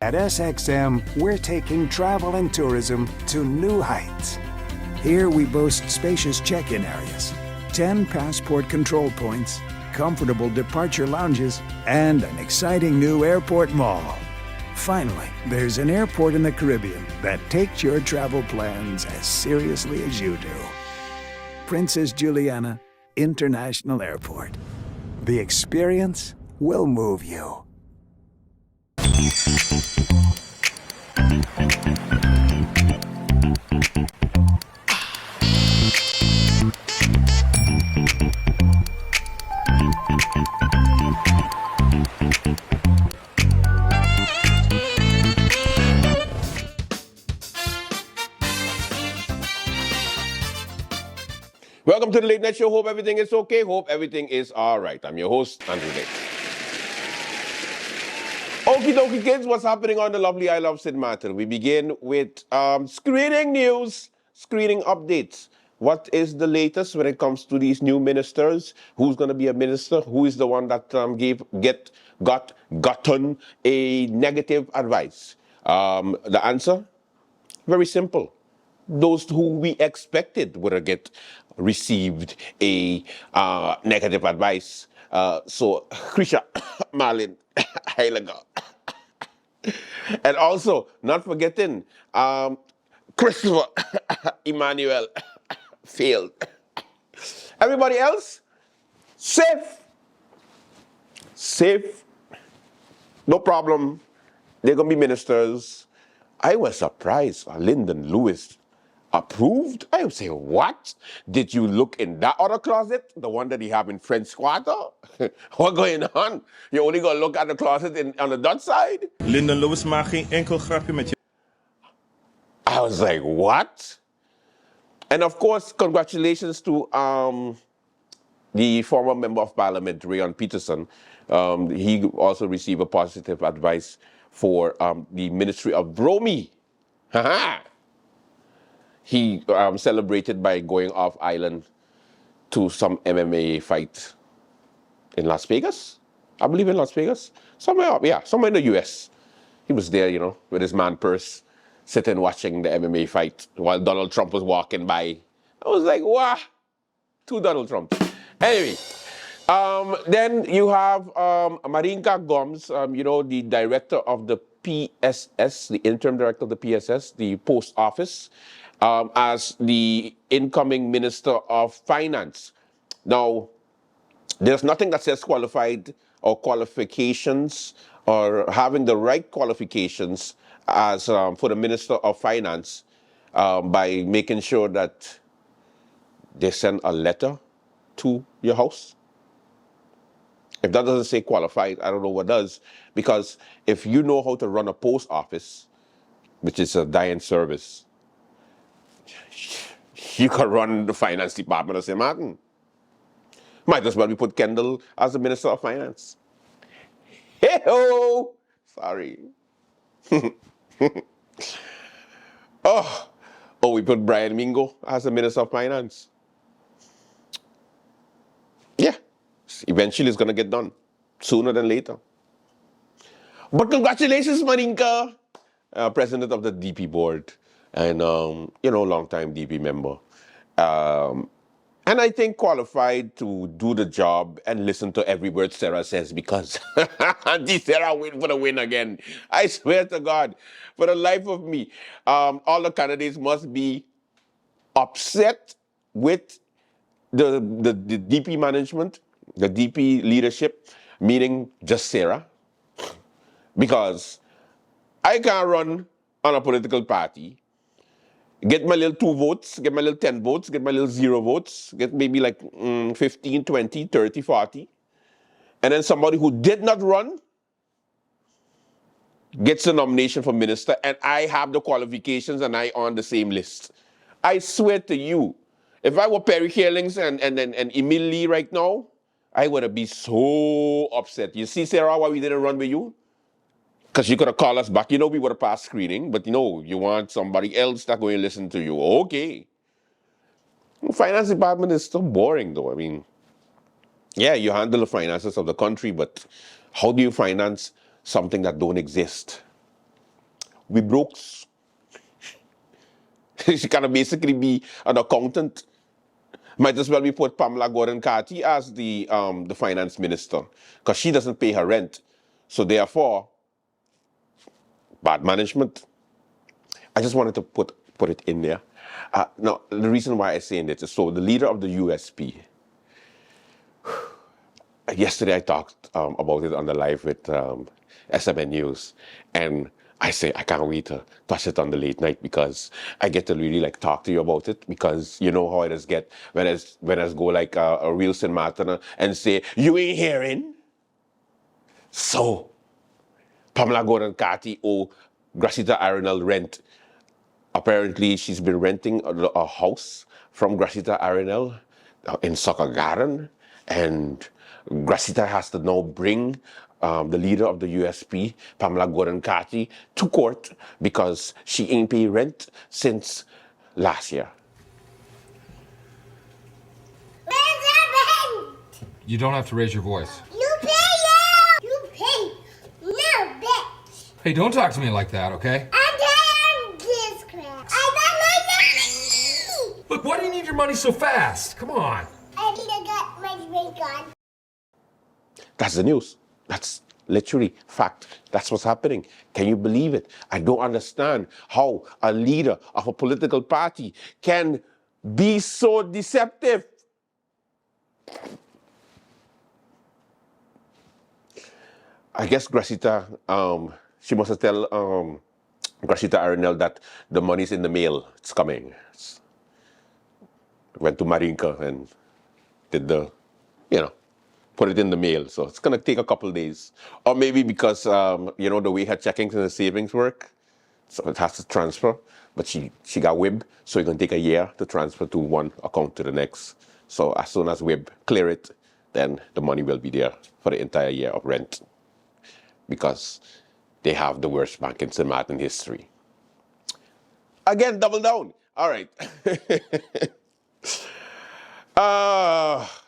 At SXM, we're taking travel and tourism to new heights. Here we boast spacious check-in areas, 10 passport control points, comfortable departure lounges, and an exciting new airport mall. Finally, there's an airport in the Caribbean that takes your travel plans as seriously as you do. Princess Juliana International Airport. The experience will move you. Welcome to the Late Night Show. Hope everything is okay. Hope everything is all right. I'm your host, Andrew Day. Okie dokie, kids, what's happening on the lovely I Love Sid matter? We begin with screening news, screening updates. What is the latest when it comes to these new ministers? Who's going to be a minister? Who is the one that gotten a negative advice? The answer? Very simple. Those who we expected would have received a negative advice. So, Krisha, Marlin, Heilaga. And also, not forgetting, Christopher, Emmanuel, failed. Everybody else, safe. Safe. No problem. They're going to be ministers. I was surprised. Lyndon Lewis approved? I would say, what? Did you look in that other closet? The one that he have in French Quarter? What going on? You only going to look at the closet on the Dutch side? Lyndon Lewis maakt geen enkel grapje met je. I was like, what? And of course, congratulations to the former member of Parliamentary, Ron Peterson. He also received a positive advice for the Ministry of Bromy. He celebrated by going off island to some MMA fight in Las Vegas. I believe in Las Vegas. Somewhere in the US. He was there, with his man purse, sitting watching the MMA fight while Donald Trump was walking by. I was like, wow, to Donald Trump. Anyway, then you have Marinka Gomes, the director of the PSS, the interim director of the PSS, the post office, as the incoming Minister of Finance. Now, there's nothing that says qualified or qualifications or having the right qualifications as for the Minister of Finance by making sure that they send a letter to your house. If that doesn't say qualified, I don't know what does. Because if you know how to run a post office, which is a dying service, you can run the finance department of St. Martin. Might as well we put Kendall as the Minister of Finance. Hey-ho! Sorry. Oh, we put Brian Mingo as the Minister of Finance. Yeah, eventually it's going to get done, sooner than later. But congratulations, Marinka, President of the DP board and, long-time DP member. And I think qualified to do the job and listen to every word Sarah says because Auntie Sarah win for the win again. I swear to God, for the life of me, all the candidates must be upset with the DP management, the DP leadership, meaning just Sarah. Because I can't run on a political party, get my little 2 votes, get my little 10 votes, get my little 0 votes, get maybe like 15, 20, 30, 40. And then somebody who did not run gets the nomination for minister and I have the qualifications and I on the same list. I swear to you, if I were Perry Hearlings and Emil Lee right now, I would have been so upset. You see, Sarah, why we didn't run with you? Because you could have called us back. We would have passed screening, but you want somebody else that's going to listen to you. Okay. The finance department is still boring, though. I mean, yeah, you handle the finances of the country, but how do you finance something that don't exist? We broke. She can basically be an accountant. Might as well we put Pamela Gordon Carty as the finance minister because she doesn't pay her rent. So therefore, bad management. I just wanted to put it in there. Now, the reason why I'm saying this is so the leader of the USP, yesterday I talked about it on the live with SMN News, and I say I can't wait to touch it on the late night because I get to really like talk to you about it because you know how it is get when I go like a real St. Martin and say you ain't hearing. So Pamela Gordon Carty owe Gracita Arenal rent. Apparently, she's been renting a house from Gracita Arenal in Soccer Garden, and Gracita has to now bring the leader of the USP, Pamela Gordon Carty, to court because she ain't pay rent since last year. Where's the rent? You don't have to raise your voice. You pay now! You pay now, bitch! Hey, don't talk to me like that, okay? I'm tired of this crap. I got my money! Look, why do you need your money so fast? Come on. I need to get my drink on. That's the news. That's literally fact. That's what's happening. Can you believe it? I don't understand how a leader of a political party can be so deceptive. I guess Gracita, she must have tell Gracita Arenal that the money's in the mail. It's coming. Went to Marinka and did put it in the mail. So it's going to take a couple of days. Or maybe because, the way her checkings and the savings work, so it has to transfer. But she got WIB, so it's going to take a year to transfer to one account to the next. So as soon as WIB clear it, then the money will be there for the entire year of rent. Because they have the worst bank in St. Martin history. Again, double down. All right.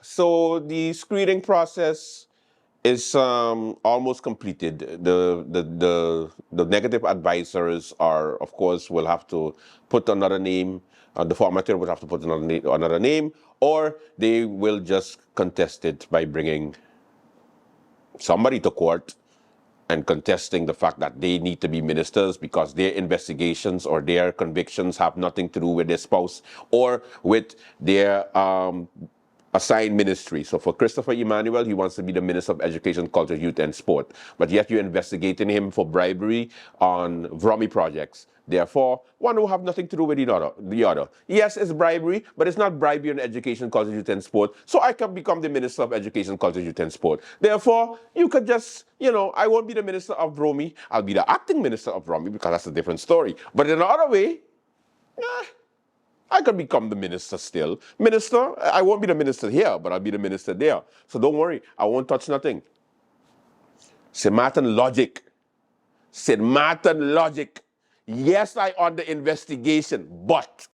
So the screening process is almost completed. The negative advisors are, of course, will have to put another name. The formatter will have to put another name, or they will just contest it by bringing somebody to court and contesting the fact that they need to be ministers because their investigations or their convictions have nothing to do with their spouse or with their assigned ministry. So for Christopher Emmanuel, he wants to be the Minister of Education, Culture, Youth and Sport. But yet you're investigating him for bribery on VROMI projects. Therefore, one will have nothing to do with the other. Yes, it's bribery, but it's not bribery on education, culture, youth, and sport. So I can become the Minister of Education, Culture, Youth, and Sport. Therefore, you could just, I won't be the Minister of VROMI. I'll be the acting Minister of VROMI because that's a different story. But in another way, I could become the minister still. Minister, I won't be the minister here, but I'll be the minister there. So don't worry, I won't touch nothing. St. Martin logic. St. Martin logic. Yes, I on the investigation, but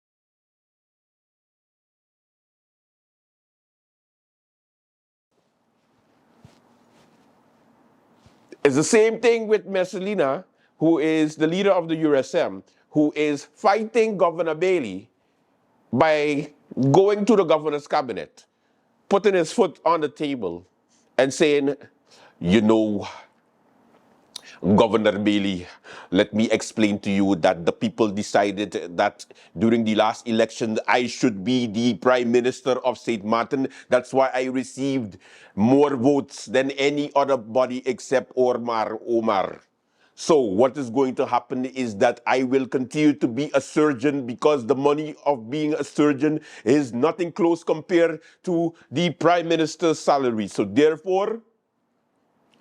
it's the same thing with Messalina, who is the leader of the USM, who is fighting Governor Bailey by going to the governor's cabinet, putting his foot on the table and saying, Governor Bailey, let me explain to you that the people decided that during the last election, I should be the Prime Minister of St. Martin. That's why I received more votes than any other body except Omar. So what is going to happen is that I will continue to be a surgeon because the money of being a surgeon is nothing close compared to the Prime Minister's salary. So therefore,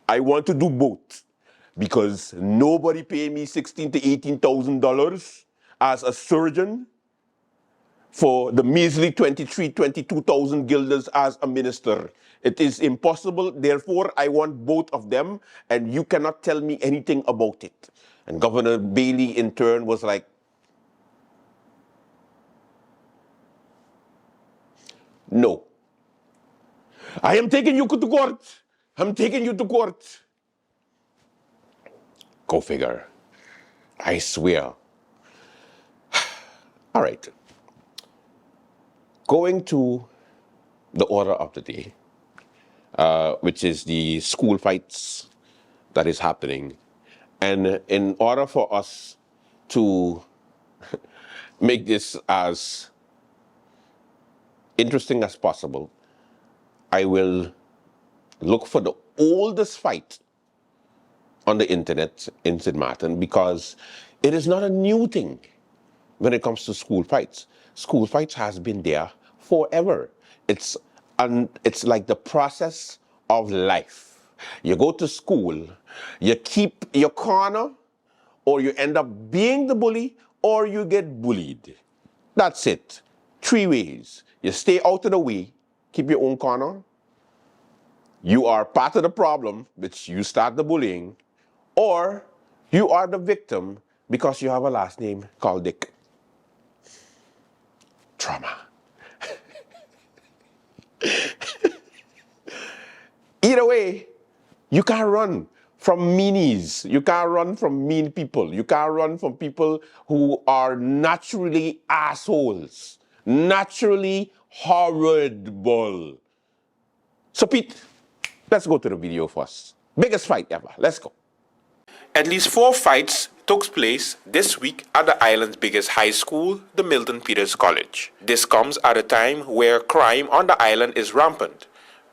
I want to do both. Because nobody paid me $16,000 to $18,000 as a surgeon for the measly 22,000 guilders as a minister. It is impossible. Therefore, I want both of them, and you cannot tell me anything about it. And Governor Bailey, in turn, was like, no. I am taking you to court. I'm taking you to court. Go figure. I swear. All right. Going to the order of the day, which is the school fights that is happening. And in order for us to make this as interesting as possible, I will look for the oldest fight on the internet in St. Martin, because it is not a new thing when it comes to school fights. School fights has been there forever. It's like the process of life. You go to school, you keep your corner, or you end up being the bully, or you get bullied. That's it. 3 ways. You stay out of the way, keep your own corner. You are part of the problem, which you start the bullying, or you are the victim because you have a last name called Dick. Trauma. Either way, you can't run from meanies. You can't run from mean people. You can't run from people who are naturally assholes, naturally horrible. So Pete, let's go to the video first. Biggest fight ever. Let's go. At least 4 fights took place this week at the island's biggest high school, the Milton Peters College. This comes at a time where crime on the island is rampant.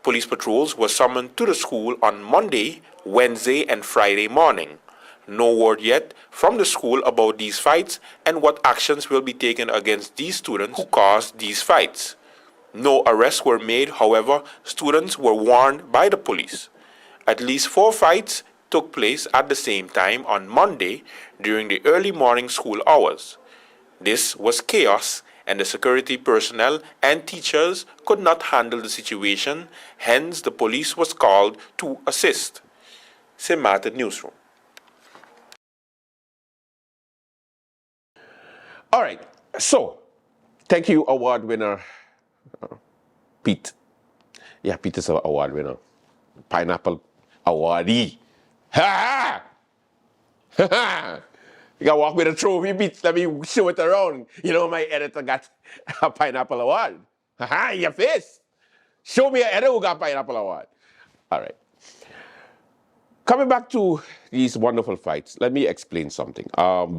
Police patrols were summoned to the school on Monday, Wednesday, and Friday morning. No word yet from the school about these fights and what actions will be taken against these students who caused these fights. No arrests were made, however, students were warned by the police. At least 4 fights took place at the same time on Monday during the early morning school hours. This was chaos, and the security personnel and teachers could not handle the situation, hence the police was called to assist. St. Martin Newsroom. All right, so thank you, award winner Pete. Yeah, Pete is an award winner. Pineapple awardee. Ha ha! Ha! You gotta walk with a trophy, Pete. Let me show it around. You know, my editor got a pineapple award. Ha ha! In your face. Show me an editor who got a pineapple award. All right. Coming back to these wonderful fights, let me explain something.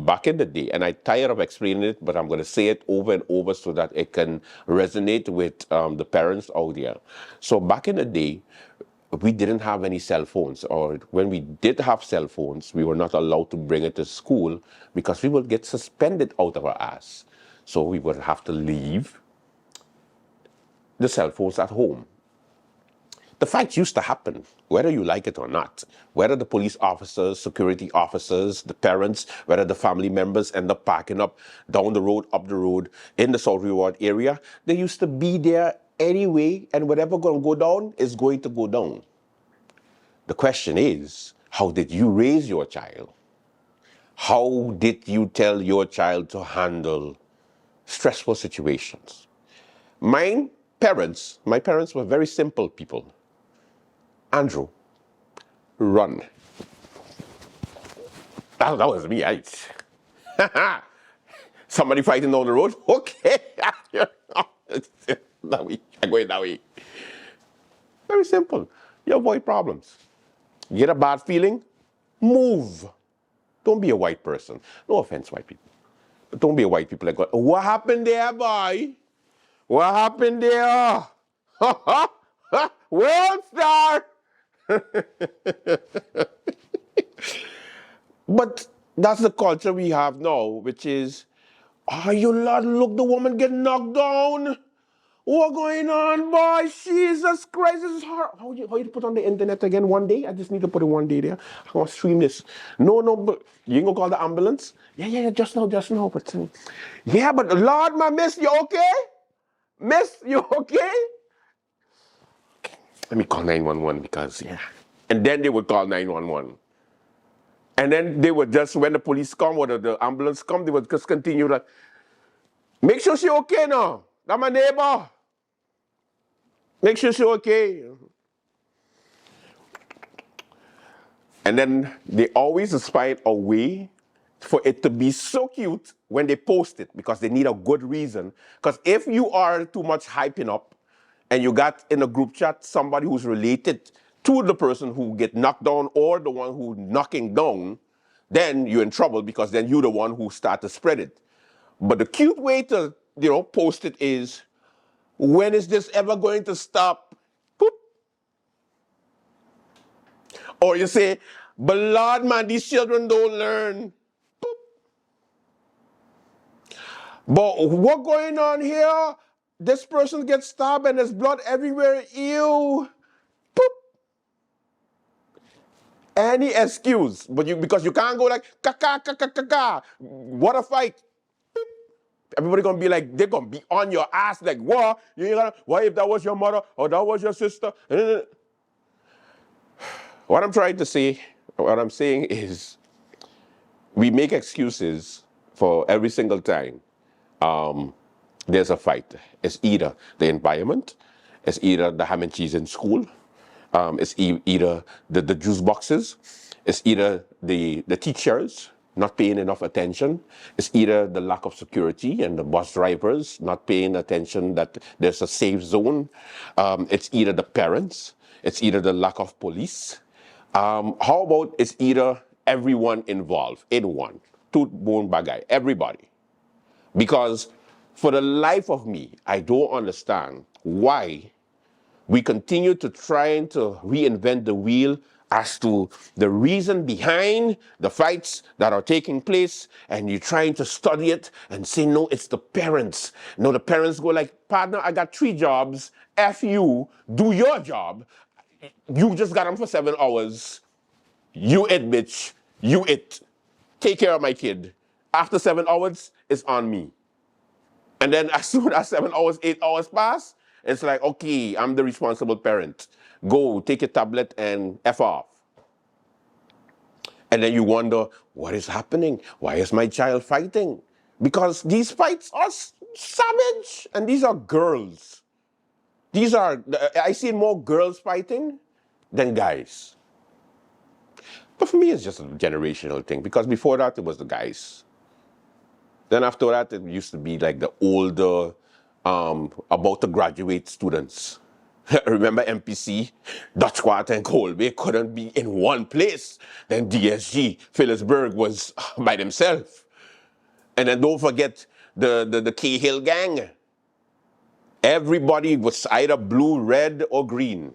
Back in the day, and I'm tired of explaining it, but I'm going to say it over and over so that it can resonate with the parents out there. So back in the day, we didn't have any cell phones, or when we did have cell phones, we were not allowed to bring it to school because we would get suspended out of our ass. So we would have to leave the cell phones at home. The fights used to happen, whether you like it or not. Whether the police officers, security officers, the parents, whether the family members end up parking up down the road, up the road, in the South Reward area, they used to be there anyway, and whatever going to go down is going to go down. The question is, how did you raise your child? How did you tell your child to handle stressful situations? My parents were very simple people. Andrew, run. That was me. Somebody fighting down the road? Okay. That way. I'm going that way. Very simple. You avoid problems. You get a bad feeling? Move. Don't be a white person. No offense, white people. But don't be a white people like, what happened there, boy? What happened there? World star! But that's the culture we have now, which is, oh, you Lord, look, the woman get knocked down. What going on, boy? Jesus Christ, this is hard. How you put on the internet again one day? I just need to put it one day there. I want to stream this. No, but you ain't gonna call the ambulance? Yeah, just now. But yeah, but Lord, my miss, you okay? Miss, you okay? Let me call 911 because, yeah. And then they would call 911. And then they would just, when the police come or the ambulance come, they would just continue to, make sure she's okay now. That's my neighbor. Make sure she's okay. And then they always find a way for it to be so cute when they post it because they need a good reason. Because if you are too much hyping up and you got in a group chat somebody who's related to the person who get knocked down or the one who knocking down, then you're in trouble because then you're the one who start to spread it. But the cute way to, post it is, when is this ever going to stop? Boop. Or you say, but Lord, man, these children don't learn. Boop. But what going on here? This person gets stabbed and there's blood everywhere. Ew. Boop. Any excuse, but because you can't go like, ka, what a fight. Beep. Everybody gonna be like, they're gonna be on your ass like, what? You ain't gonna, what if that was your mother or that was your sister? What I'm trying to say, what I'm saying is, we make excuses for every single time there's a fight. It's either the environment, it's either the ham and cheese in school, it's either the juice boxes, it's either the teachers not paying enough attention, it's either the lack of security and the bus drivers not paying attention that there's a safe zone, it's either the parents, it's either the lack of police. How about it's either everyone involved in one, tooth bone bagay, everybody. Because for the life of me, I don't understand why we continue to trying to reinvent the wheel as to the reason behind the fights that are taking place, and you're trying to study it and say, no, it's the parents. No, the parents go like, partner, I got 3 jobs, F you, do your job. You just got them for 7 hours. You it, bitch. You it. Take care of my kid. After 7 hours, it's on me. And then as soon as 7 hours, 8 hours pass, it's like, okay, I'm the responsible parent. Go, take your tablet and F off. And then you wonder, what is happening? Why is my child fighting? Because these fights are savage. And these are girls. I see more girls fighting than guys. But for me, it's just a generational thing. Because before that, it was the guys. Then after that, it used to be like the older, about to graduate students. Remember MPC, Dutch Quarter and Colby couldn't be in one place. Then DSG, Phillipsburg was by themselves. And then don't forget the Cahill gang. Everybody was either blue, red, or green.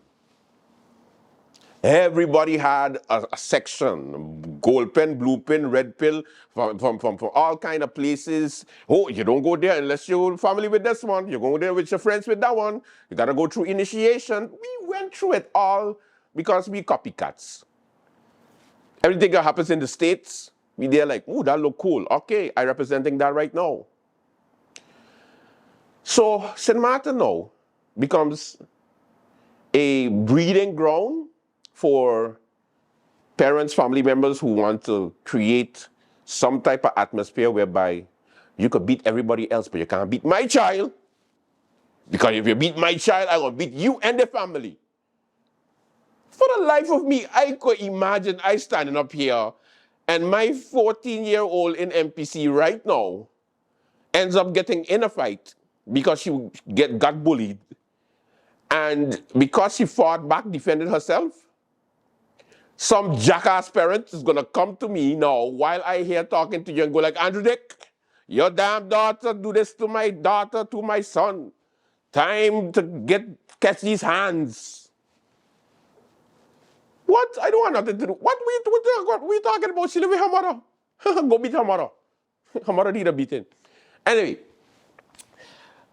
Everybody had a section, gold pen, blue pen, red pill, from all kind of places. Oh, you don't go there unless you're family with this one. You go there with your friends with that one. You got to go through initiation. We went through it all because we copycats. Everything that happens in the States, we there like, oh, that look cool. Okay, I'm representing that right now. So St. Martin now becomes a breeding ground for parents, family members who want to create some type of atmosphere whereby you could beat everybody else, but you can't beat my child. Because if you beat my child, I'm going to beat you and the family. For the life of me, I could imagine I standing up here and my 14-year-old in MPC right now ends up getting in a fight because she got bullied. And because she fought back, defended herself, some jackass parent is going to come to me now while I here talking to you and go like, Andrew Dick, your damn daughter do this to my daughter, to my son. Time to catch these hands. What? I don't want nothing to do. What we talking about? She live with her mother. Go beat her mother. Her mother need a beating. Anyway,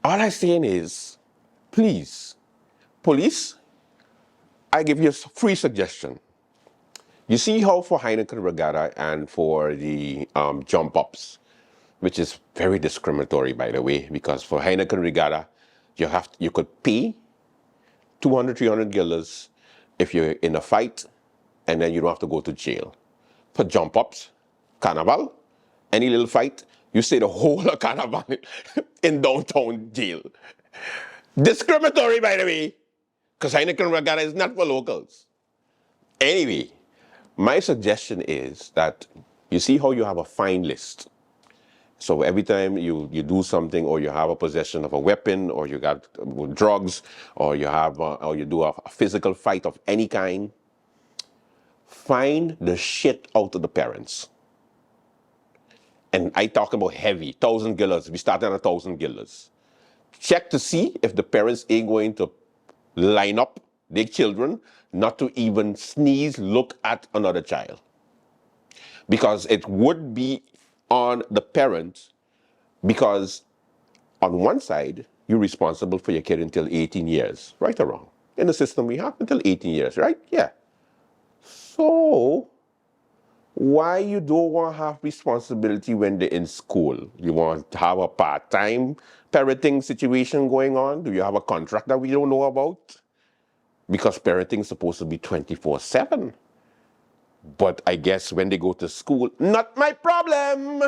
all I'm saying is, please, police, I give you a free suggestion. You see how for Heineken Regatta and for the jump ups, which is very discriminatory, by the way, because for Heineken Regatta, you could pay 200, 300 guilders if you're in a fight, and then you don't have to go to jail. For jump ups, Carnival, any little fight, you stay the whole of Carnival in downtown jail. Discriminatory, by the way, because Heineken Regatta is not for locals. Anyway, my suggestion is that You see how you have a fine list. So every time you do something, or you have a possession of a weapon, or you got drugs, or you have or you do a physical fight of any kind, fine the shit out of the parents. And I talk about heavy, $1,000. We start at $1,000. Check to see if the parents ain't going to line up their children not to even sneeze, look at another child. Because it would be on the parent, because on one side, you're responsible for your kid until 18 years, right or wrong? In the system we have, until 18 years, right? Yeah. So, why you don't want to have responsibility when they're in school? You want to have a part-time parenting situation going on? Do you have a contract that we don't know about? Because parenting is supposed to be 24/7. But I guess when they go to school, not my problem.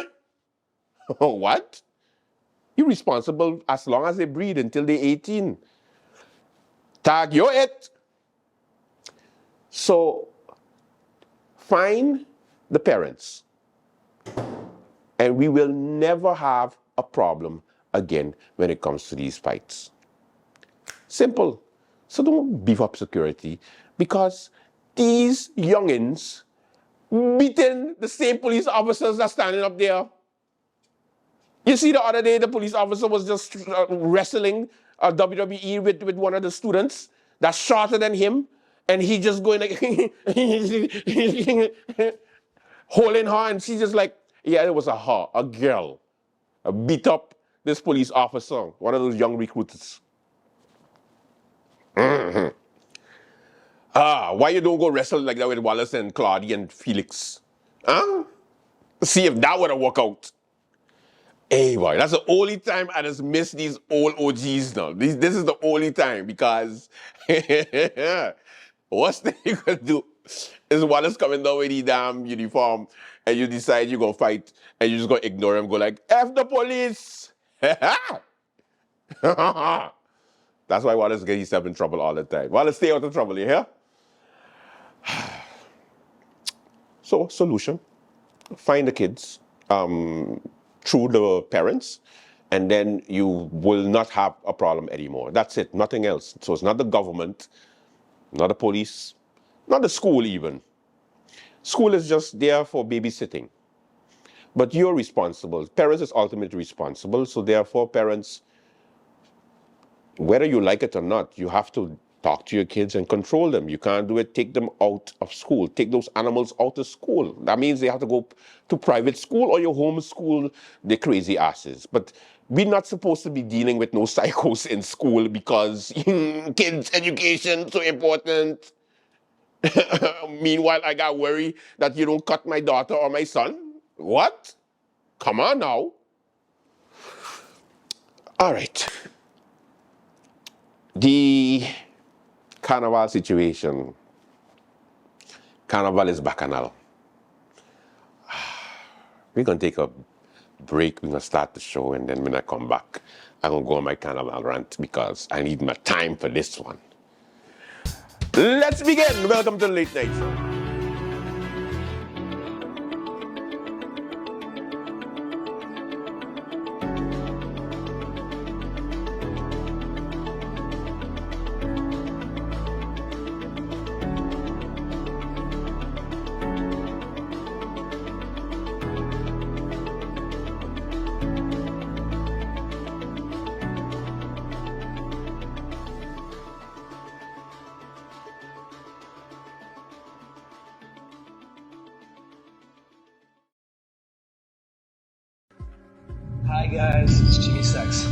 What? You're responsible as long as they breed until they're 18. Tag, you're it. So, find the parents. And we will never have a problem again when it comes to these fights. Simple. So don't beef up security, because these youngins beating the same police officers that's standing up there. You see, the other day, the police officer was just wrestling WWE with one of the students that's shorter than him, and he just going like, holding her, and she's just like, yeah, it was a girl, beat up this police officer, one of those young recruiters. Why you don't go wrestle like that with Wallace and Claudia and Felix? Huh? See if that would have worked out. Hey boy, that's the only time I just miss these old OGs now. This is the only time, because worst thing you could do is Wallace coming down with the damn uniform, and you decide you're gonna fight, and you're just gonna ignore him, go like, F the police! That's why Wallace gets himself in trouble all the time. Wallace, stay out of trouble, you hear? So, solution. Find the kids through the parents, and then you will not have a problem anymore. That's it, nothing else. So it's not the government, not the police, not the school even. School is just there for babysitting. But you're responsible. Parents is ultimately responsible, so therefore parents, whether you like it or not, you have to talk to your kids and control them. You can't do it, take them out of school. Take those animals out of school. That means they have to go to private school, or you homeschool the crazy asses. But we're not supposed to be dealing with no psychos in school, because kids' education so important. Meanwhile, I got worried that you don't cut my daughter or my son. What? Come on now. All right. The Carnival situation. Carnival is bacchanal. We're going to take a break. We're going to start the show, and then when I come back, I'm going to go on my Carnival rant, because I need my time for this one. Let's begin. Welcome to the Late Night Show. Hi guys, it's Jimmy Sachs.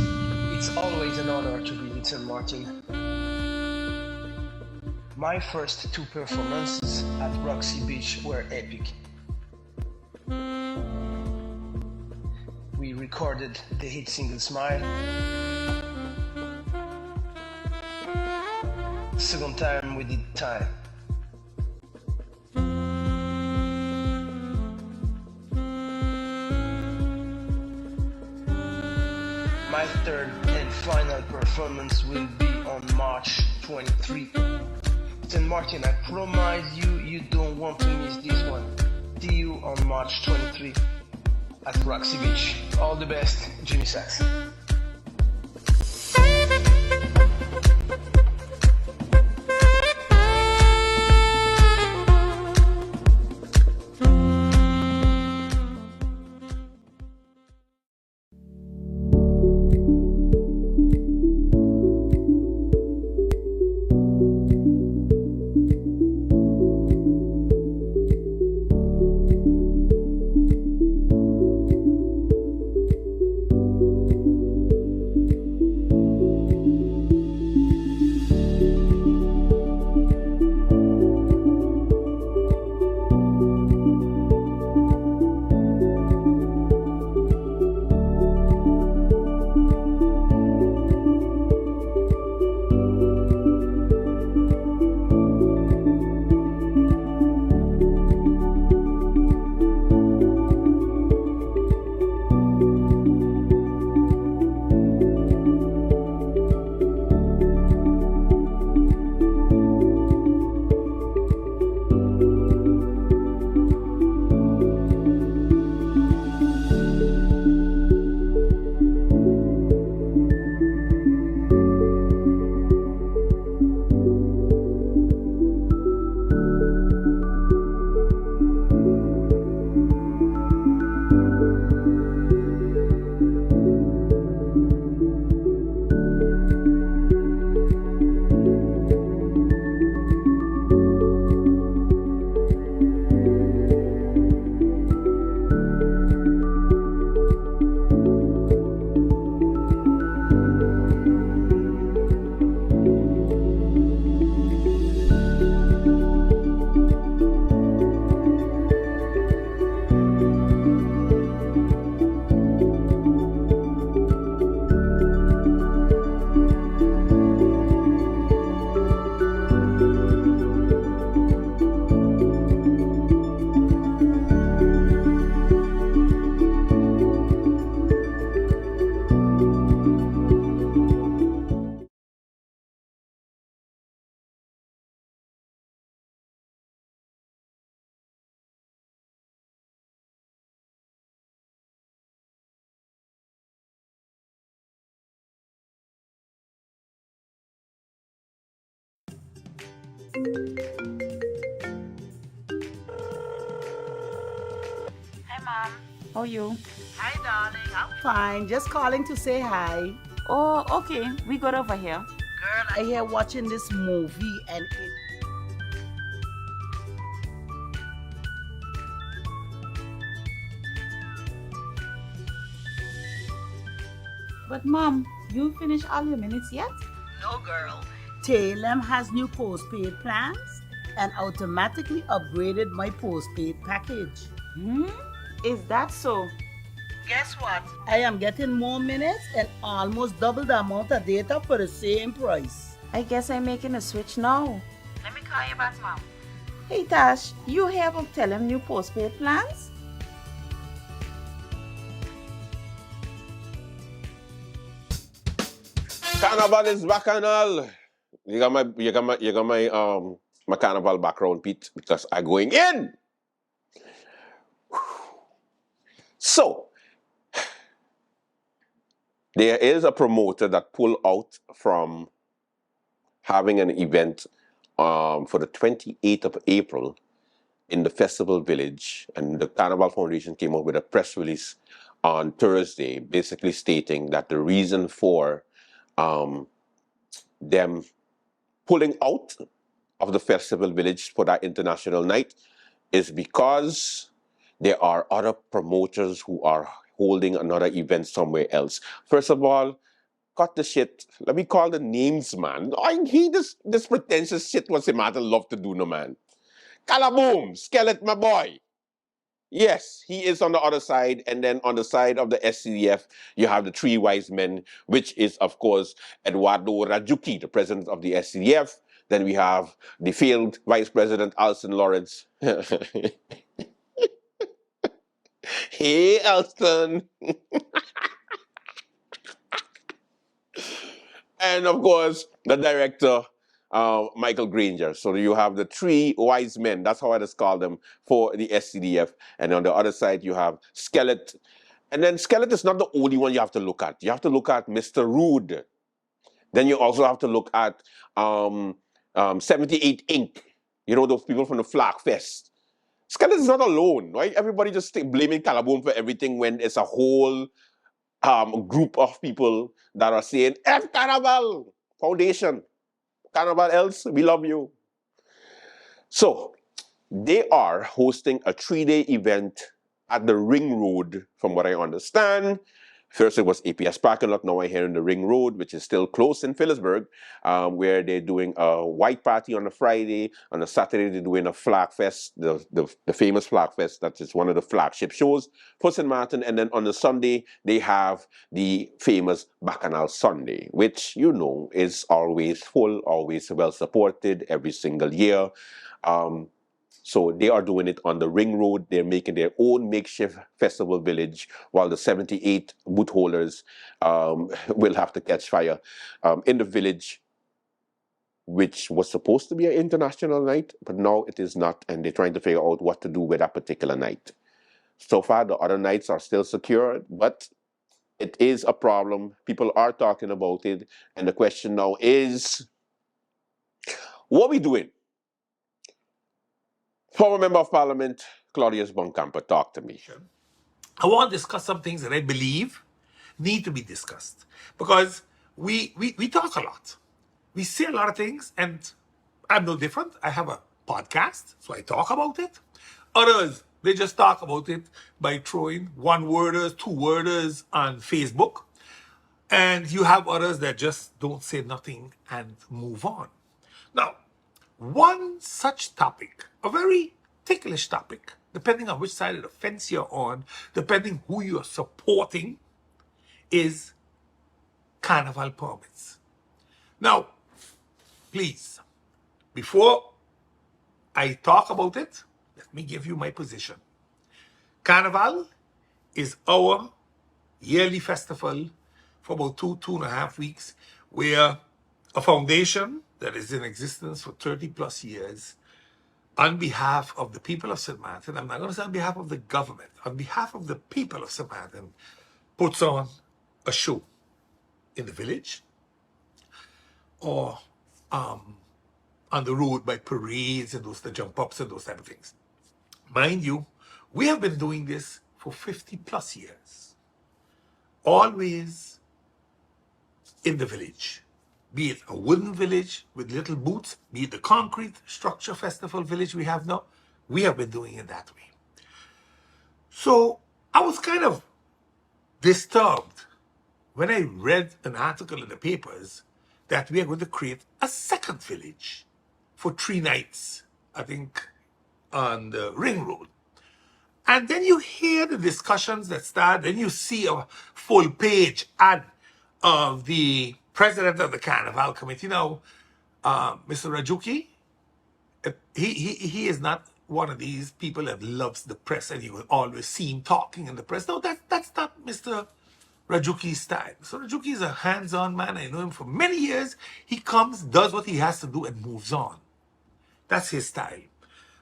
It's always an honor to be with St. Martin. My first two performances at Roxy Beach were epic. We recorded the hit single Smile. Second time we did Time. My third and final performance will be on March 23. St. Martin, I promise you, you don't want to miss this one. See you on March 23 at Roxy Beach. All the best, Jimmy Sachs. Hi, Mom. How are you? Hi, darling. I'm fine. Just calling to say hi. Oh, okay. We got over here. Girl, I hear watching this movie and it. But, Mom, you finished all your minutes yet? No, girl. Talem has new postpaid plans and automatically upgraded my postpaid package. Is that so? Guess what? I am getting more minutes and almost double the amount of data for the same price. I guess I'm making a switch now. Let me call you back, Mom. Hey, Tash, you have a tell him new postpaid plans? Carnival is bacchanal. My carnival background, Pete, because I'm going in. So, there is a promoter that pulled out from having an event for the 28th of April in the Festival Village, and the Carnival Foundation came up with a press release on Thursday, basically stating that the reason for them pulling out of the Festival Village for that international night is because there are other promoters who are holding another event somewhere else. First of all, cut the shit. Let me call the names, man. I hate this pretentious shit what's the matter love to do, no man. Calaboom, Skeleton, my boy. Yes, he is on the other side, and then on the side of the SCDF, you have the three wise men, which is, of course, Eduardo Rajuki, the president of the SCDF. Then we have the failed vice president, Alston Lawrence. Hey, Alston. And, of course, the director, Michael Granger. So you have the three wise men. That's how I just call them for the SCDF. And on the other side, you have Skelet. And then Skelet is not the only one you have to look at. You have to look at Mr. Rude. Then you also have to look at 78 Inc. You know, those people from the Flag Fest. Skelet is not alone, right? Everybody just blaming Calaboom for everything when it's a whole group of people that are saying, F Carnival Foundation. Carnival else, we love you. So they are hosting a 3-day event at the Ring Road, from what I understand. First it was APS parking lot, now I hear in the Ring Road, which is still closed in Phillipsburg, where they're doing a white party on a Friday. On a Saturday, they're doing a Flag Fest, the famous Flag Fest. That is one of the flagship shows for St. Martin. And then on the Sunday, they have the famous Bacchanal Sunday, which, you know, is always full, always well supported every single year. So they are doing it on the Ring Road. They're making their own makeshift festival village, while the 78 booth holders will have to catch fire in the village, which was supposed to be an international night, but now it is not, and they're trying to figure out what to do with that particular night. So far, the other nights are still secured, but it is a problem. People are talking about it, and the question now is, what are we doing? Former Member of Parliament, Claudius Boncampo, talk to me. I want to discuss some things that I believe need to be discussed, because we talk a lot. We say a lot of things, and I'm no different. I have a podcast, so I talk about it. Others, they just talk about it by throwing one-worders, two-worders on Facebook. And you have others that just don't say nothing and move on. Now, one such topic, a very ticklish topic, depending on which side of the fence you're on, depending who you're supporting, is carnival permits. Now, please, before I talk about it, let me give you my position. Carnival is our yearly festival for about 2.5 weeks, where a foundation that is in existence for 30 plus years, on behalf of the people of St. Martin, I'm not going to say on behalf of the government, on behalf of the people of St. Martin, puts on a show in the village or on the road by parades and those the jump ups and those type of things. Mind you, we have been doing this for 50 plus years, always in the village, be it a wooden village with little booths, be it the concrete structure festival village we have now. We have been doing it that way. So I was kind of disturbed when I read an article in the papers that we are going to create a second village for 3 nights, I think, on the Ring Road. And then you hear the discussions that start, then you see a full page ad of the president of the Carnival Committee. Now, Mr. Rajuki, he is not one of these people that loves the press and you will always see him talking in the press. No, that's not Mr. Rajuki's style. So Rajuki is a hands-on man. I know him for many years. He comes, does what he has to do, and moves on. That's his style.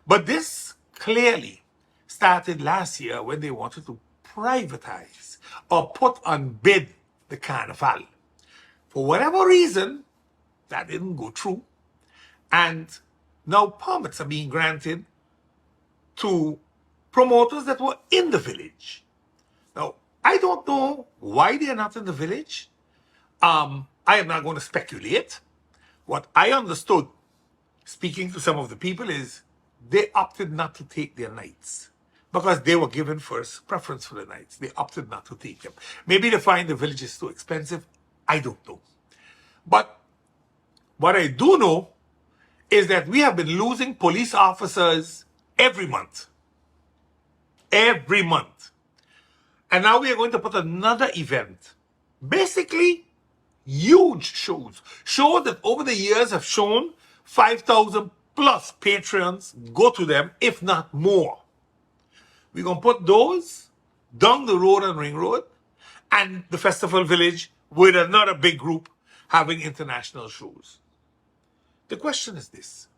But this clearly started last year when they wanted to privatize or put on bid the Carnival. For whatever reason, that didn't go through. And now permits are being granted to promoters that were in the village. Now, I don't know why they are not in the village. I am not going to speculate. What I understood, speaking to some of the people, is they opted not to take their nights because they were given first preference for the nights. They opted not to take them. Maybe they find the village is too expensive. I don't know. But what I do know is that we have been losing police officers every month. Every month. And now we are going to put another event. Basically, huge shows. Shows that over the years have shown 5,000 plus patrons go to them, if not more. We're going to put those down the road on Ring Road and the Festival Village with another big group having international shows. The question is this.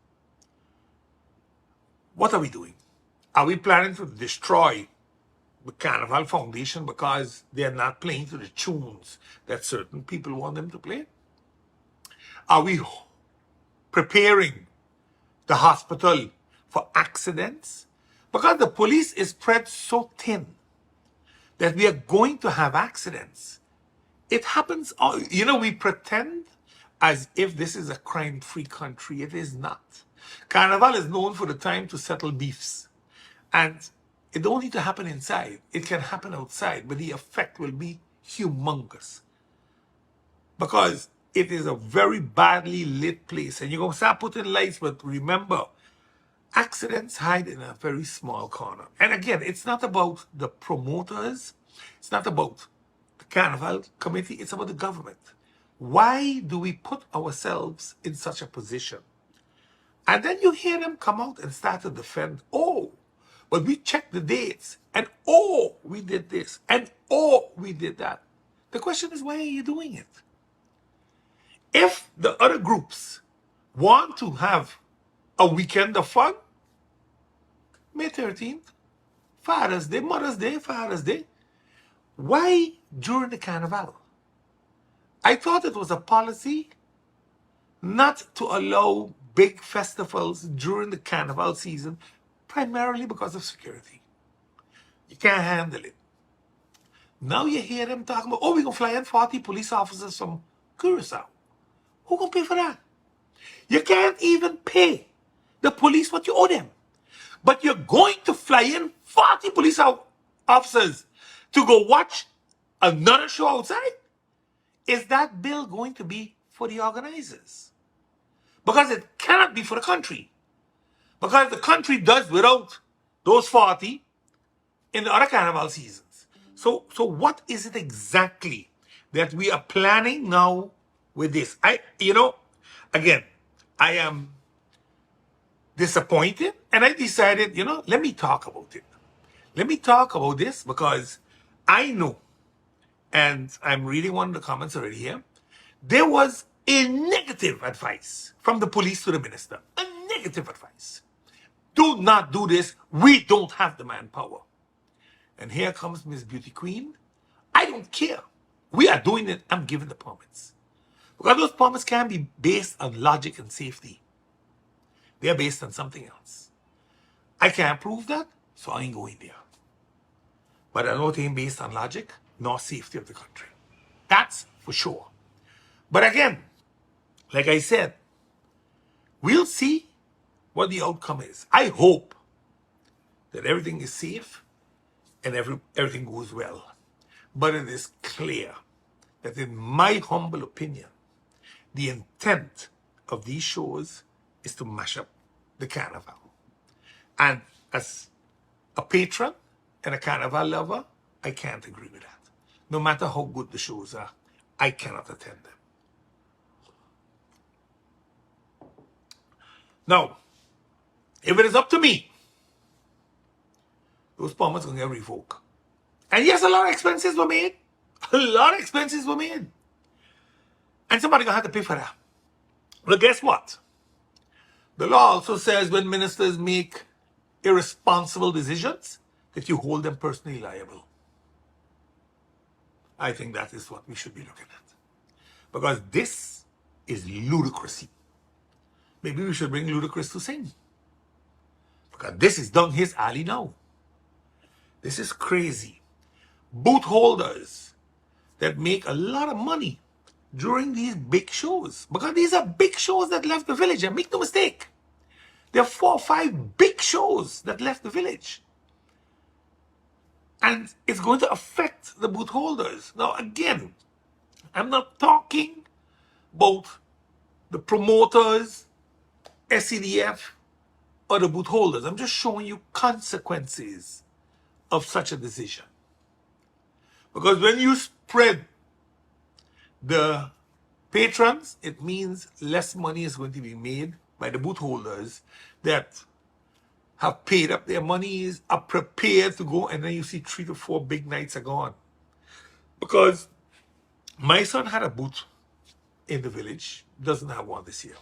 What are we doing? Are we planning to destroy the Carnival Foundation because they're not playing to the tunes that certain people want them to play? Are we preparing the hospital for accidents? Because the police is spread so thin that we are going to have accidents. It happens, we pretend as if this is a crime-free country. It is not. Carnival is known for the time to settle beefs. And it don't need to happen inside. It can happen outside, but the effect will be humongous. Because it is a very badly lit place. And you're going to start putting lights, but remember, accidents hide in a very small corner. And again, it's not about the promoters. It's not about the Carnival Committee. It's about the government. Why do we put ourselves in such a position? And then you hear them come out and start to defend, oh, but we checked the dates, and oh, we did this, and oh, we did that. The question is, why are you doing it? If the other groups want to have a weekend of fun, May 13th, Father's Day, Mother's Day, Father's Day, why during the Carnival? I thought it was a policy not to allow big festivals during the Carnival season, primarily because of security. You can't handle it. Now you hear them talking about, oh, we're going to fly in 40 police officers from Curacao. Who going to pay for that? You can't even pay the police what you owe them. But you're going to fly in 40 police officers to go watch another show outside? Is that bill going to be for the organizers? Because it cannot be for the country. Because the country does without those 40 in the other Carnival seasons. So what is it exactly that we are planning now with this? Again, I am disappointed, and I decided, let me talk about it. Let me talk about this because I know, and I'm reading one of the comments already here, there was a negative advice from the police to the minister. A negative advice. Do not do this. We don't have the manpower. And here comes Miss Beauty Queen. I don't care. We are doing it. I'm giving the permits. Because those permits can be based on logic and safety. They are based on something else. I can't prove that, so I ain't going there. But I know it ain't based on logic nor safety of the country. That's for sure. But again, like I said, we'll see what the outcome is. I hope that everything is safe and everything goes well. But it is clear that in my humble opinion, the intent of these shows is to mash up the Carnival. And as a patron and a Carnival lover, I can't agree with that. No matter how good the shows are, I cannot attend them. Now, if it is up to me, those permits are going to get revoked. And yes, a lot of expenses were made. A lot of expenses were made. And somebody's going to have to pay for that. But guess what? The law also says when ministers make irresponsible decisions, that you hold them personally liable. I think that is what we should be looking at. Because this is ludicrousy. Maybe we should bring Ludacris to sing. Because this is down his alley now. This is crazy. Booth holders that make a lot of money during these big shows. Because these are big shows that left the village. And make no mistake, there are 4 or 5 big shows that left the village. And it's going to affect the booth holders. Now, again, I'm not talking about the promoters, SCDF, or the booth holders. I'm just showing you consequences of such a decision. Because when you spread the patrons, it means less money is going to be made by the booth holders that have paid up their monies, are prepared to go, and then you see 3 to 4 big nights are gone. Because my son had a booth in the village, doesn't have one this year.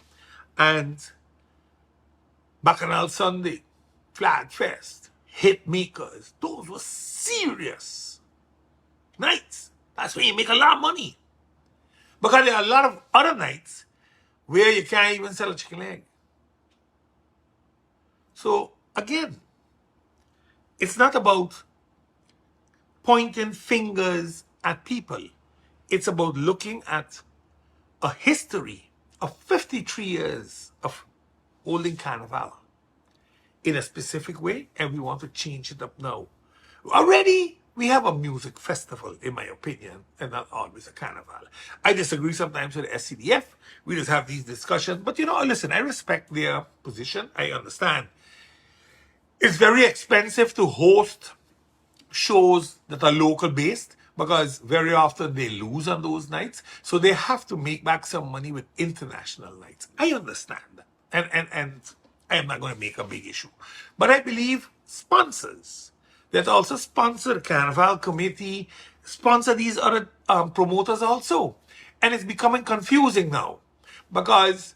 and Bacchanal Sunday, Flag Fest, Hit Makers. Those were serious nights. That's where you make a lot of money. Because there are a lot of other nights where you can't even sell a chicken leg. So again, it's not about pointing fingers at people. It's about looking at a history of 53 years of holding Carnival in a specific way, and we want to change it up now. Already, we have a music festival, in my opinion, and not always a carnival. I disagree sometimes with the SCDF. We just have these discussions. But, listen, I respect their position. I understand. It's very expensive to host shows that are local based because very often they lose on those nights. So they have to make back some money with international nights. I understand that. And I am not going to make a big issue. But I believe sponsors that also sponsor the Carnival Committee, sponsor these other promoters also. And it's becoming confusing now because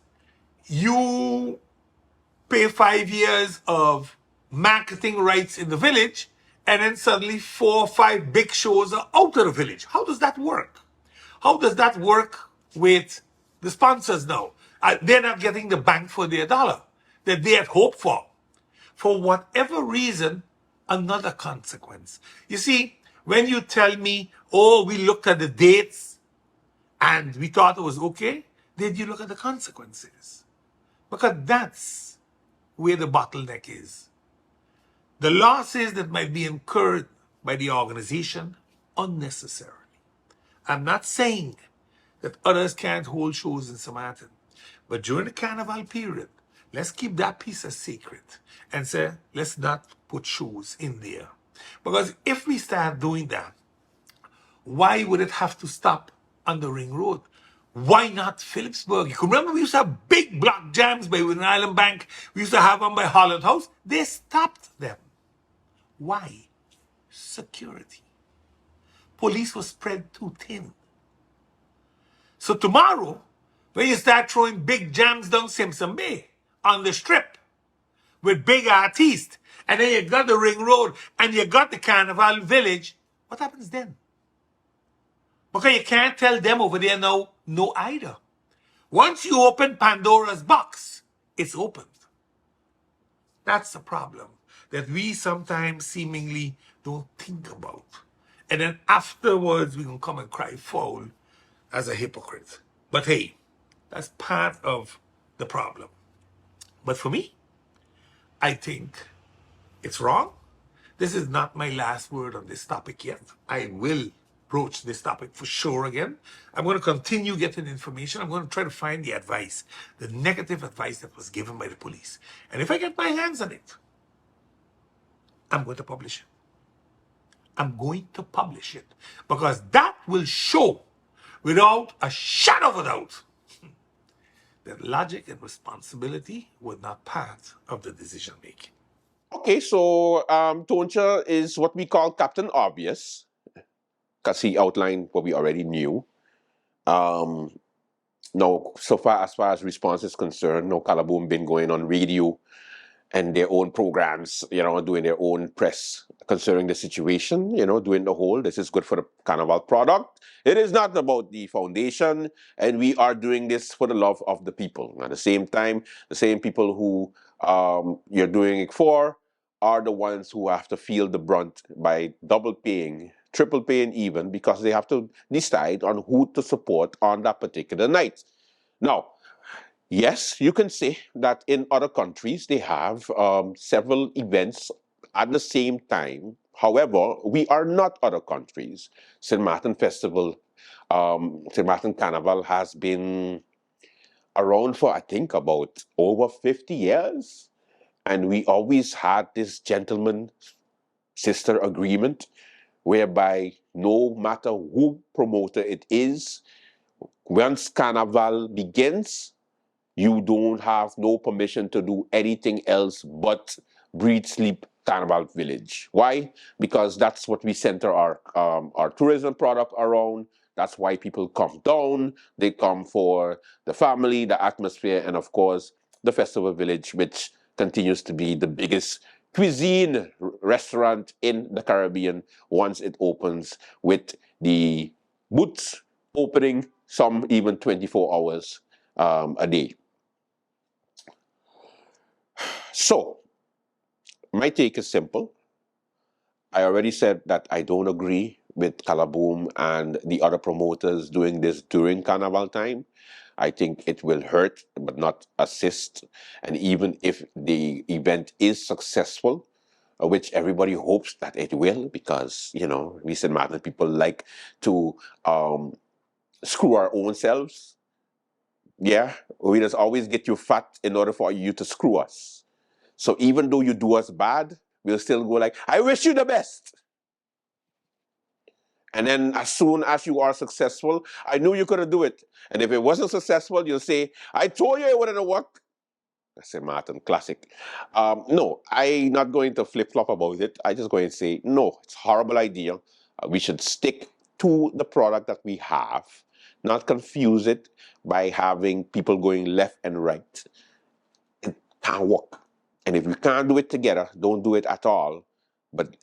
you pay 5 years of marketing rights in the village, and then suddenly 4 or 5 big shows are out of the village. How does that work? How does that work with the sponsors now? They're not getting the bang for their dollar that they had hoped for. For whatever reason, another consequence. You see, when you tell me, oh, we looked at the dates and we thought it was okay, did you look at the consequences? Because that's where the bottleneck is. The losses that might be incurred by the organization unnecessarily. I'm not saying that others can't hold shows in Samartan, but during the Carnival period, let's keep that piece a secret and say, let's not put shows in there. Because if we start doing that, why would it have to stop on the Ring Road? Why not Phillipsburg? You can remember we used to have big block jams by Wooden Island Bank. We used to have them by Holland House. They stopped them. Why? Security. Police was spread too thin. So tomorrow, when you start throwing big jams down Simpson Bay on the strip with big artists, and then you got the Ring Road and you got the Carnival Village, what happens then? Because you can't tell them over there no either. Once you open Pandora's box, it's opened. That's the problem that we sometimes seemingly don't think about. And then afterwards, we can come and cry foul as a hypocrite. But hey, that's part of the problem. But for me, I think it's wrong. This is not my last word on this topic yet. I will broach this topic for sure again. I'm going to continue getting information. I'm going to try to find the advice, the negative advice that was given by the police. And if I get my hands on it, I'm going to publish it. I'm going to publish it because that will show without a shadow of a doubt that logic and responsibility were not part of the decision making. Okay, so Toncha is what we call Captain Obvious, because he outlined what we already knew. Now, so far as response is concerned, no Calaboom been going on radio and their own programs, doing their own press concerning the situation, doing the whole. This is good for the Carnival product. It is not about the foundation, and we are doing this for the love of the people. At the same time, the same people who you're doing it for are the ones who have to feel the brunt by double paying, triple paying even, because they have to decide on who to support on that particular night. Now, yes, you can say that in other countries they have several events at the same time. However, we are not other countries. St. Martin Festival, St. Martin Carnival has been around for, I think, about over 50 years. And we always had this gentleman sister agreement whereby no matter who promoter it is, once Carnival begins, you don't have no permission to do anything else but breathe, sleep, Carnival Village. Why? Because that's what we center our tourism product around. That's why people come down. They come for the family, the atmosphere, and of course, the Festival Village, which continues to be the biggest cuisine restaurant in the Caribbean once it opens, with the booths opening some even 24 hours a day. So, my take is simple. I already said that I don't agree with Calaboom and the other promoters doing this during Carnival time. I think it will hurt but not assist. And even if the event is successful, which everybody hopes that it will, because, you know, we St. Martin people like to screw our own selves. Yeah, we just always get you fat in order for you to screw us. So even though you do us bad, we'll still go like, I wish you the best. And then as soon as you are successful, I knew you couldn't do it. And if it wasn't successful, you'll say, I told you it wouldn't work. I say, Martin, classic. No, I'm not going to flip-flop about it. I just going to say, no, it's a horrible idea. We should stick to the product that we have, not confuse it by having people going left and right. It can't work. And if we can't do it together, don't do it at all. But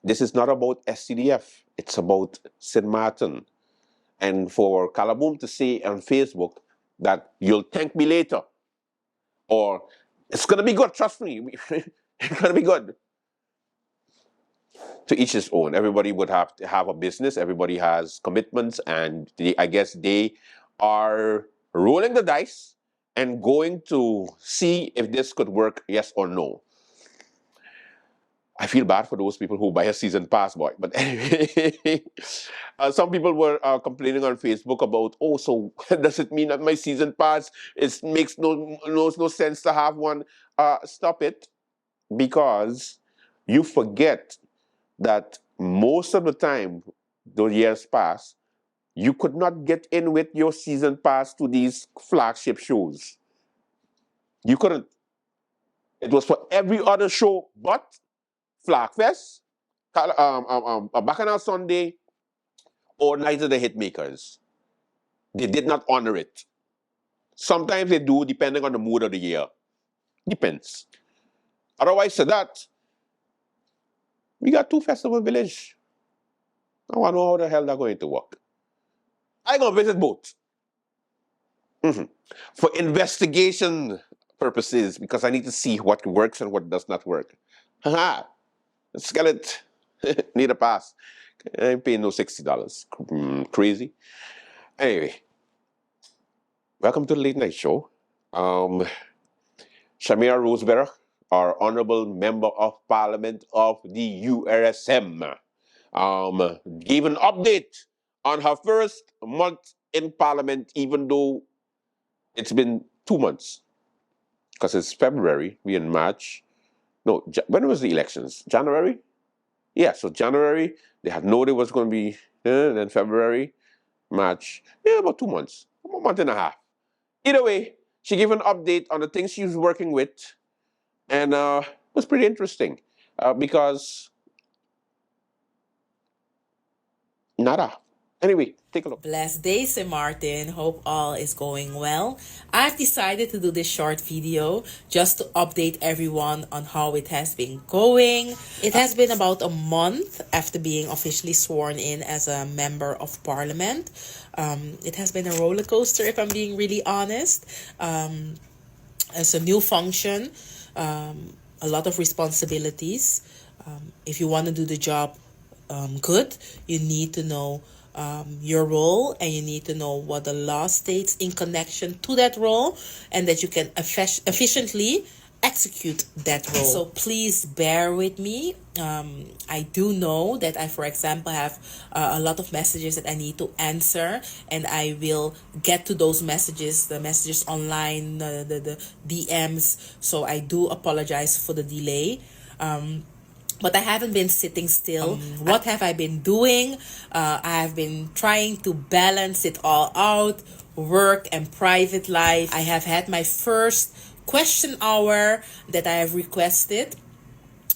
this is not about SCDF. It's about St. Martin. And for Calaboom to say on Facebook that you'll thank me later, or it's going to be good, trust me, it's going to be good. To each his own. Everybody would have to have a business. Everybody has commitments, and I guess they are rolling the dice and going to see if this could work, yes or no. I feel bad for those people who buy a season pass, boy. But anyway, some people were complaining on Facebook about, oh, so does it mean that my season pass makes no sense to have one? Stop it, because you forget that most of the time, those years past, you could not get in with your season pass to these flagship shows. You couldn't. It was for every other show but Flagfest, Bacchanal Sunday, or Night of the Hitmakers. They did not honor it. Sometimes they do, depending on the mood of the year. Depends. Otherwise, to that, we got 2 Festival Village. I want to know how the hell they're going to work. I'm going to visit both. For investigation purposes, because I need to see what works and what does not work. Haha. Skeleton. Need a pass. I ain't paying no $60. Crazy. Anyway, welcome to the late night show. Shamira Roseberg, our Honorable Member of Parliament of the URSM, gave an update on her first month in Parliament, even though it's been 2 months. Because it's February, we're in March. No, when was the elections? January? Yeah, so January, they had known it was going to be, then February, March, about 2 months, a month and a half. Either way, she gave an update on the things she was working with, and it was pretty interesting because nada. Anyway, take a look. Blessed day, St. Martin. Hope all is going well. I've decided to do this short video just to update everyone on how it has been going. It has been about a month after being officially sworn in as a member of Parliament. It has been a roller coaster, if I'm being really honest. It's a new function, a lot of responsibilities. If you want to do the job good, you need to know your role, and you need to know what the law states in connection to that role, and that you can efficiently execute that role. So please bear with me. I do know that I, for example, have a lot of messages that I need to answer, and I will get to those messages, the messages online, the DMs. So I do apologize for the delay. But I haven't been sitting still. What have I been doing? I have been trying to balance it all out, work and private life. I have had my first question hour that I have requested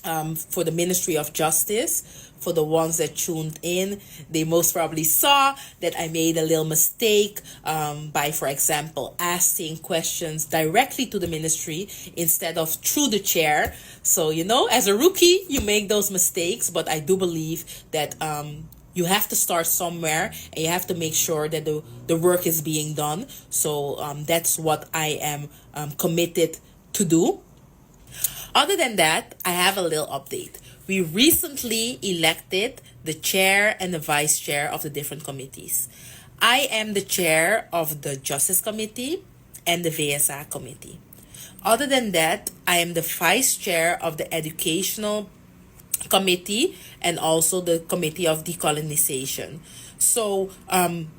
for the Ministry of Justice For the ones that tuned in, they most probably saw that I made a little mistake by, for example, asking questions directly to the ministry instead of through the chair. So, as a rookie, you make those mistakes, but I do believe that you have to start somewhere and you have to make sure that the work is being done. So that's what I am committed to do. Other than that, I have a little update. We recently elected the chair and the vice chair of the different committees. I am the chair of the Justice Committee and the VSA Committee. Other than that, I am the vice chair of the Educational Committee and also the Committee of Decolonization. So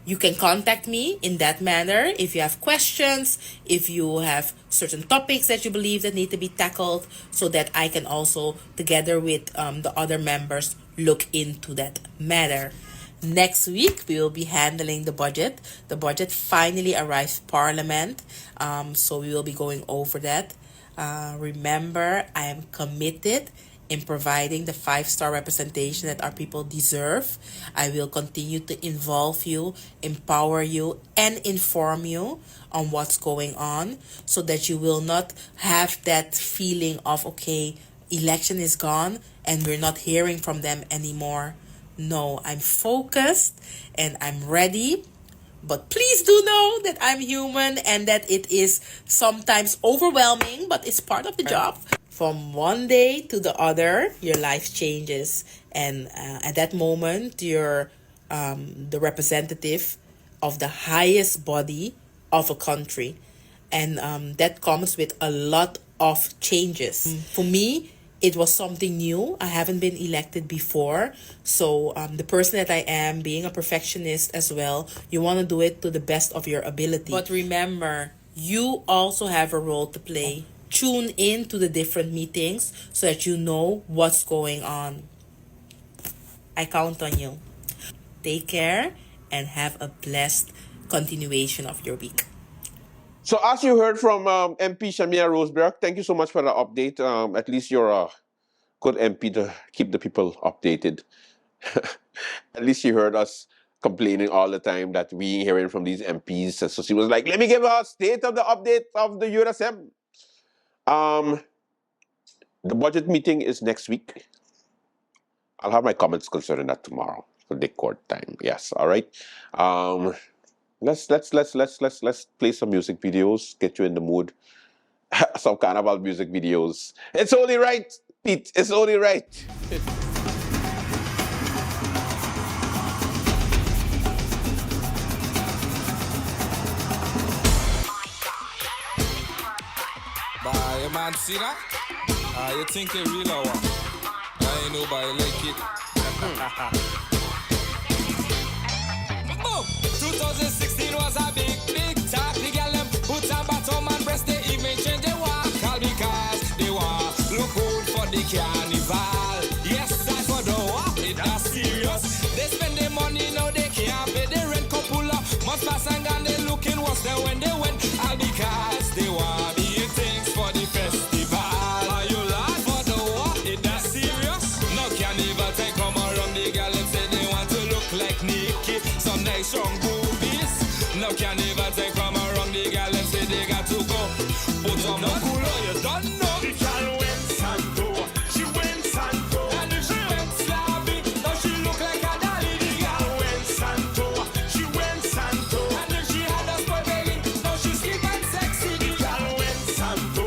you can contact me in that manner if you have questions, if you have certain topics that you believe that need to be tackled, so that I can also, together with the other members, look into that matter. Next week, we will be handling the budget. The budget finally arrived Parliament, so we will be going over that. Remember, I am committed in providing the 5-star representation that our people deserve. I will continue to involve you, empower you, and inform you on what's going on, so that you will not have that feeling of, okay, election is gone and we're not hearing from them anymore. No, I'm focused and I'm ready. But please do know that I'm human and that it is sometimes overwhelming, but it's part of the job. From one day to the other, your life changes. And at that moment, you're the representative of the highest body of a country. And that comes with a lot of changes. For me, it was something new. I haven't been elected before. So the person that I am, being a perfectionist as well, you want to do it to the best of your ability. But remember, you also have a role to play. Tune in to the different meetings so that you know what's going on. I count on you. Take care and have a blessed continuation of your week. So as you heard from MP Shamia Roseberg, thank you so much for the update. At least you're a good MP to keep the people updated. At least she heard us complaining all the time that we hearing from these MPs. So she was like, let me give a state of the update of the USM. The budget meeting is next week. I'll have my comments concerning that tomorrow for the court time. Yes, all right. Let's play some music videos, get you in the mood. Some Carnival music videos. It's only right, Pete. It's only right. Bye, man, see that? You think it real or what? I ain't nobody like it. Boom! 2016 was a big talk. The girl them put a bottom and breast, they even change they walk. All because they want look good for the carnival. Yes, that's for the walk. It's serious. They spend their money now they can't pay the rent. Couple of months pass and gone, they looking worse than when they went. All because they want the things for the festival. Are you lying for the walk? It's serious. No carnival take come around. The girl them say they want to look like Nikki. Some nice strong boobies. No carnival take come around. The girl them say they got to go. Put on the cooler, you don't know. The girl went Santo. She went Santo. And if she went Slavi, now she look like a dolly. The girl went Santo. She went Santo. And if she had a spoil belly, now she slim and sexy. The girl went Santo.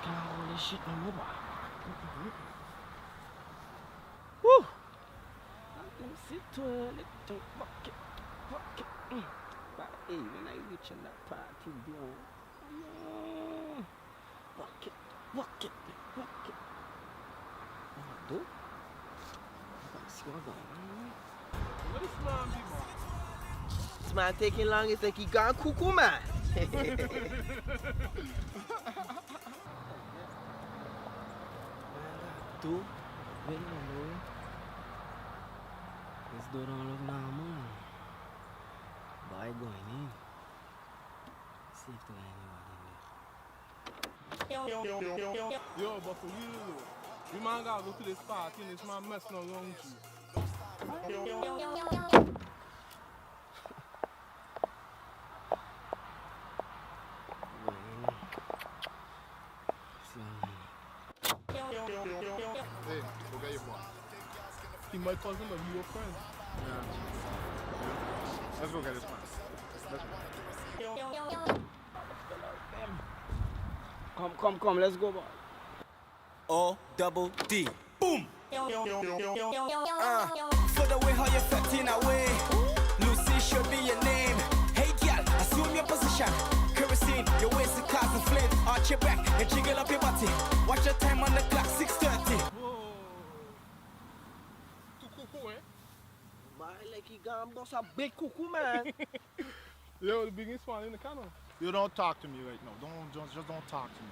Holy shit, no more. Woo! Let me see to a little bucket. But hey, when I reach in that party, bro. Bucket. What do? Let's see what's going on. What is man be, man? This man taking long, it's like he gone cuckoo, man. Two, wait a minute. This door don't look normal. Boy going in. See if there anybody in there. Yo, but for real, you man gotta go to this party and this man messing around with you. Hey, go get your boy. He might call him a real friend. Yeah. Let's go get this man. Let's go. Come, let's go, boy. O-double-D. Boom! For the way how you're fetting away, Lucy should be your name. Hey, girl, assume your position. Kerosene, your waist is causing flame. Arch your back and jiggle up your body. Watch your time on the clock, 6:30. Too cuckoo, eh? Man, like he gonna bust a big cuckoo, man. Yo, the biggest one in the canal. You don't talk to me right now. Just don't talk to me.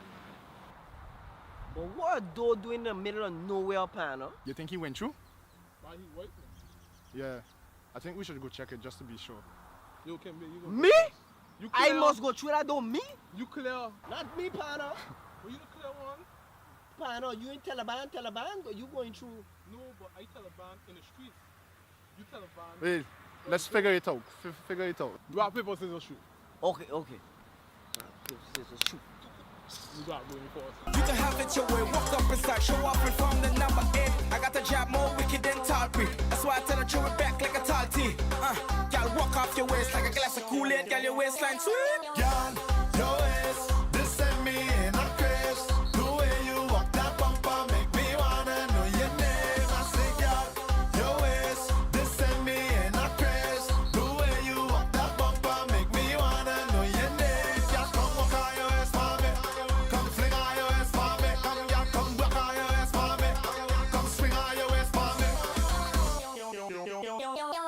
But what a dog doing in the middle of nowhere, panel? You think he went through? Why he white, man? Yeah. I think we should go check it just to be sure. Yo, Kim, you go. Me? You I clear. must go through that door, me? You clear. Not me, panel. Well, you the clear one. Panel, you in Taliban, but you going through? No, but I Taliban in the streets. You Taliban. Hey, let's figure it out. Figure it out. Rock, paper, scissors, shoot. Okay. Shoot. You got going first. You can have it your way, walk up inside, show off and from the number 8. I got the job more wicked than Talpy. That's why I tell her throw it back like a tall tea. Girl, walk off your waist like a glass of Kool-Aid. Girl, your waistline sweet. Girl, your waist, this send me in a craze. The way you walk that bumper make me wanna know your name. I say, girl, your waist, this send me in a craze. The way you walk that bumper make me wanna know your name. Girl, come walk on your waist for me. Come fling on your waist for me. Come, girl, come walk on your waist for me. Come swing on your waist for me.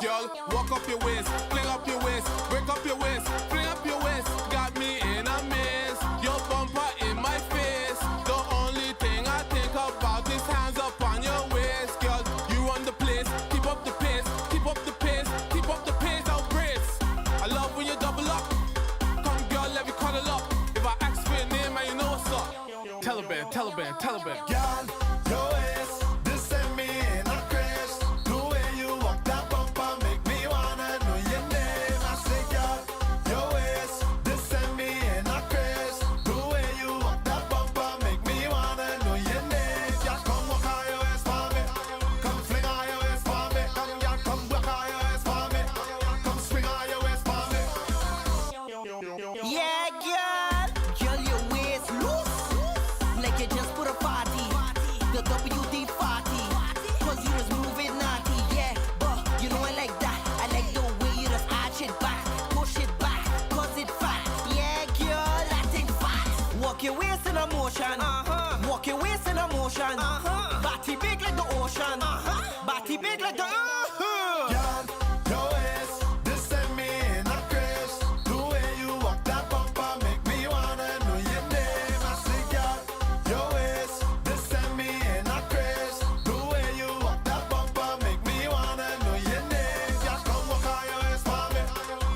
Girl, walk up your waist, fling up your waist, break up your waist, fling up your waist. Got me in a maze, your bumper in my face. The only thing I think about is hands up on your waist. Girl, you run the place, keep up the pace, keep up the pace, keep up the pace, I'll brace. I love when you double up. Come girl, let me cuddle up. If I ask for your name, man, you know what's up. Taliban. Girl, your waist, this send me in a craze. The way you walk that bumper make me wanna know your name. I say, girl, your waist, this send me in a craze. The way you walk that bumper make me wanna know your name. Girl, come walk on your waist for me. Come fling on your waist for me. Come, girl, come walk on your waist for me. Come swing on your waist for me. Yeah, girl. Girl, your waist loose. Like you just put a party. The WD-40. Cause you just move it naughty. Yeah, but you know I like that. I like the way you just arch it back. Push it back. Cause it fat. Yeah, girl, that thing fat. Walk your waist in a motion. Walk your waist in a motion. Body big like the ocean. Body big like the Girl, your waist, this send me in a craze. The way you walk that bumper make me wanna know your name. I say, girl, your waist, this send me in a craze. The way you walk that bumper make me wanna know your name. Girl, come walk on your waist for me.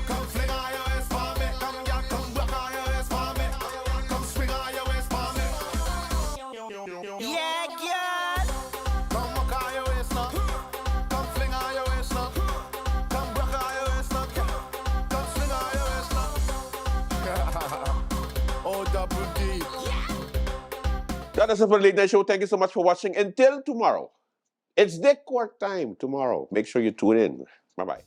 Come fling on your waist for me. Come, girl, come walk on your waist for me. Come swing on your waist for me. Yeah, girl. Come walk on your waist now. Come fling on your waist now. Come walk on your waist now. Come swing on your waist now. O-double-D. That is it for the late night show. Thank you so much for watching. Until tomorrow. It's Dick Work time tomorrow. Make sure you tune in. Bye-bye.